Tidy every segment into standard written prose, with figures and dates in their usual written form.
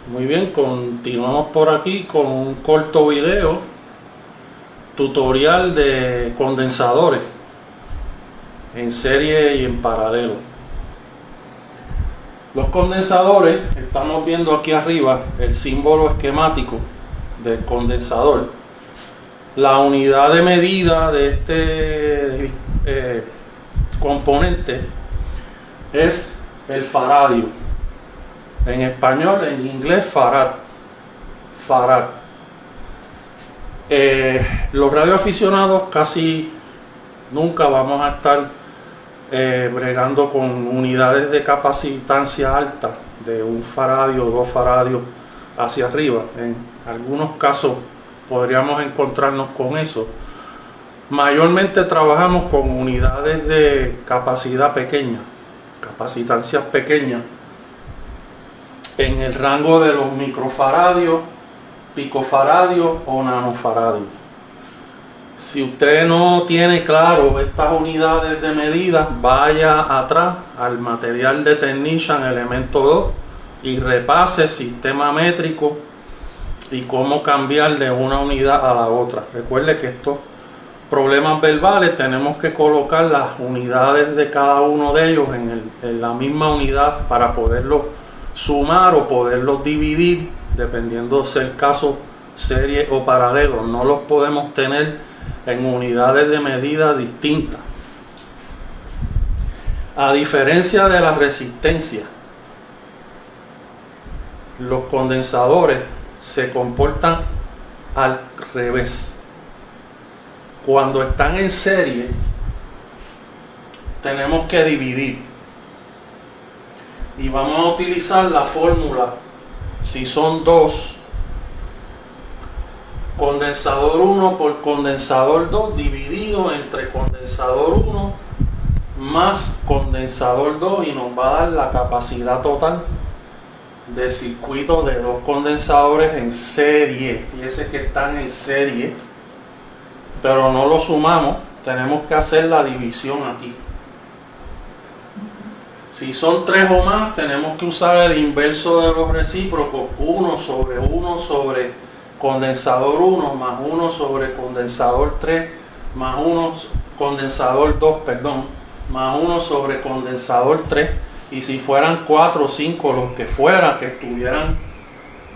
Muy bien, continuamos por aquí con un corto video tutorial de condensadores en serie y en paralelo. Los condensadores, estamos viendo aquí arriba el símbolo esquemático del condensador. La unidad de medida de este componente es el faradio. En español, en inglés, farad. Los radioaficionados casi nunca vamos a estar bregando con unidades de capacitancia alta, de 1 faradio, 2 faradios hacia arriba. En algunos casos podríamos encontrarnos con eso. Mayormente trabajamos con unidades de capacidad pequeña, capacitancias pequeñas, en el rango de los microfaradios, picofaradios o nanofaradios. Si usted no tiene claro estas unidades de medida, vaya atrás al material de Technician elemento 2 y repase sistema métrico y cómo cambiar de una unidad a la otra. Recuerde que estos problemas verbales tenemos que colocar las unidades de cada uno de ellos en la misma unidad para poderlo sumar o poderlos dividir, dependiendo si el caso serie o paralelo. No los podemos tener en unidades de medida distintas. A diferencia de la resistencia, los condensadores se comportan al revés. Cuando están en serie, tenemos que dividir. Y vamos a utilizar la fórmula, si son 2, condensador 1 por condensador 2 dividido entre condensador 1 más condensador 2, y nos va a dar la capacidad total de circuito de 2 condensadores en serie. Fíjense que están en serie, pero no lo sumamos, tenemos que hacer la división aquí. Si son 3 o más, tenemos que usar el inverso de los recíprocos, 1 sobre condensador 1 más 1 sobre condensador 3 más 1 condensador 2, más 1 sobre condensador 3. Y si fueran 4 o 5 los que fueran, que estuvieran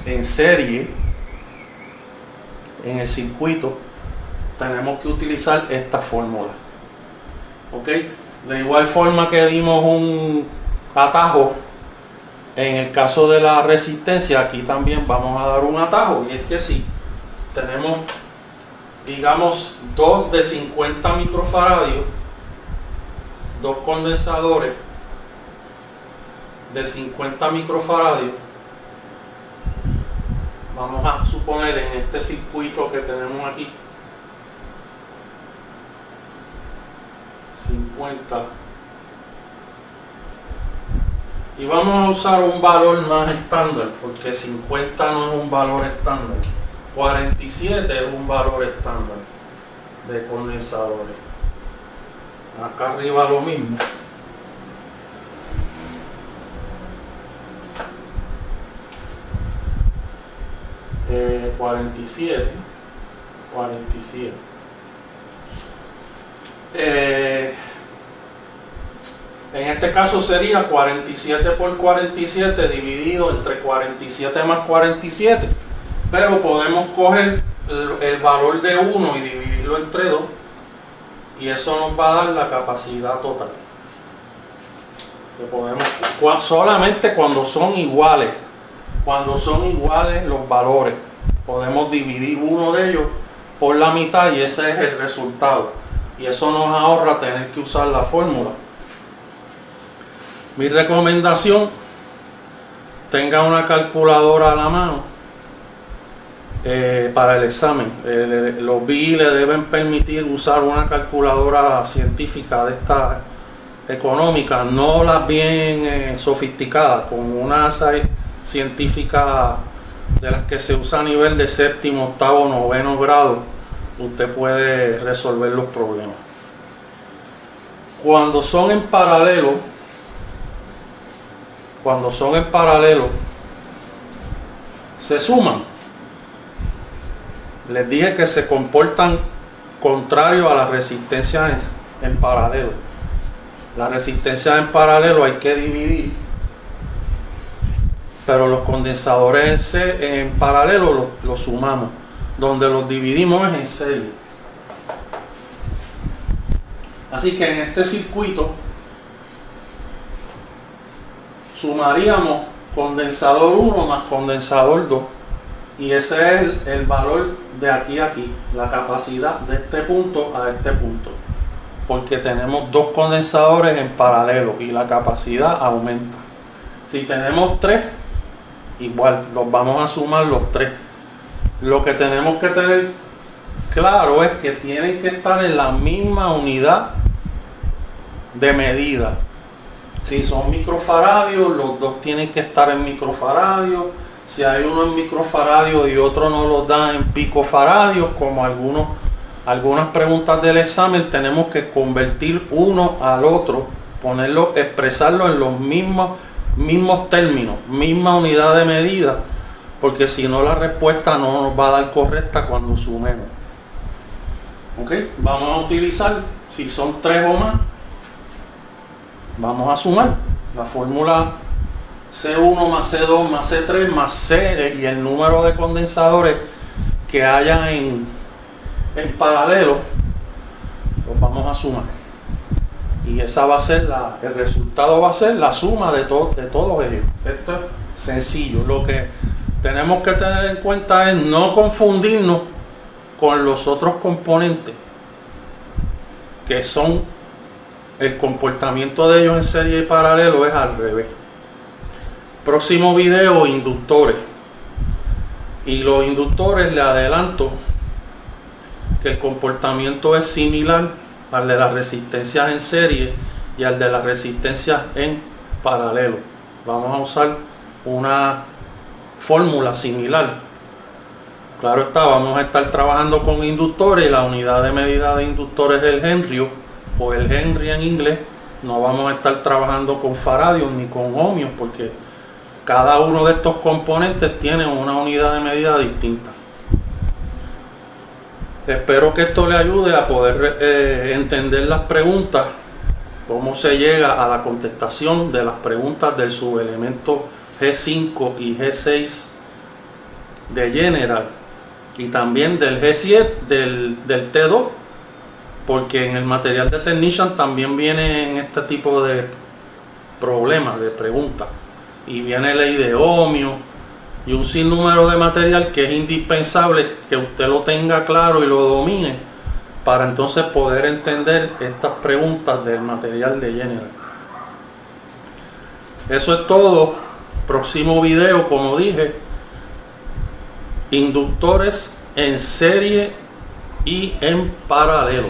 en serie en el circuito, tenemos que utilizar esta fórmula. ¿Ok? De igual forma que dimos un atajo en el caso de la resistencia, aquí también vamos a dar un atajo. Y es que si tenemos, digamos, 2 de 50 microfaradios, 2 condensadores de 50 microfaradios, vamos a suponer en este circuito que tenemos aquí 50, y vamos a usar un valor más estándar, porque 50 no es un valor estándar, 47 es un valor estándar de condensadores. Acá arriba lo mismo. Eh, 47. En este caso sería 47 por 47 dividido entre 47 más 47, pero podemos coger el valor de 1 y dividirlo entre 2, y eso nos va a dar la capacidad total. Que podemos, solamente cuando son iguales los valores, podemos dividir uno de ellos por la mitad y ese es el resultado, y eso nos ahorra tener que usar la fórmula. Mi recomendación: tenga una calculadora a la mano para el examen. Los BI le deben permitir usar una calculadora científica de esta económica, no las bien sofisticadas, con una científica de las que se usa a nivel de 7º, 8º, 9º grado. Usted puede resolver los problemas. Cuando son en paralelo, se suman. Les dije que se comportan contrario a las resistencias en paralelo. Las resistencias en paralelo hay que dividir, pero los condensadores en paralelo los sumamos. Donde los dividimos es en serie. Así que en este circuito sumaríamos condensador 1 más condensador 2, y ese es el valor de aquí a aquí, la capacidad de este punto a este punto, porque tenemos dos condensadores en paralelo y la capacidad aumenta. Si tenemos 3, igual los vamos a sumar los 3. Lo que tenemos que tener claro es que tienen que estar en la misma unidad de medida. Si son microfaradios, los dos tienen que estar en microfaradios. Si hay uno en microfaradios y otro no los da en picofaradios, como algunas preguntas del examen, tenemos que convertir uno al otro, expresarlo en los mismos términos, misma unidad de medida, porque si no la respuesta no nos va a dar correcta cuando sumemos. ¿Ok? Vamos a utilizar, si son 3 o más, vamos a sumar la fórmula C1 más C2 más C3 más C y el número de condensadores que hayan en paralelo, los vamos a sumar. Y esa va a ser el resultado va a ser la suma de todos ellos. Esto es sencillo. Lo que tenemos que tener en cuenta es no confundirnos con los otros componentes, que son el comportamiento de ellos en serie y paralelo es al revés. Próximo video, inductores. Y los inductores, le adelanto que el comportamiento es similar al de las resistencias en serie y al de las resistencias en paralelo. Vamos a usar una fórmula similar. Claro está, vamos a estar trabajando con inductores y la unidad de medida de inductores es el Henry o el Henry en inglés. No vamos a estar trabajando con faradios ni con ohmios, porque cada uno de estos componentes tiene una unidad de medida distinta. Espero que esto le ayude a poder entender las preguntas, cómo se llega a la contestación de las preguntas del subelemento G5 y G6 de General, y también del G7 del T2, porque en el material de Technician también viene este tipo de problemas, de preguntas, y viene ley de ohmio y un sinnúmero de material que es indispensable que usted lo tenga claro y lo domine para entonces poder entender estas preguntas del material de General. Eso es todo. Próximo video, como dije, inductores en serie y en paralelo.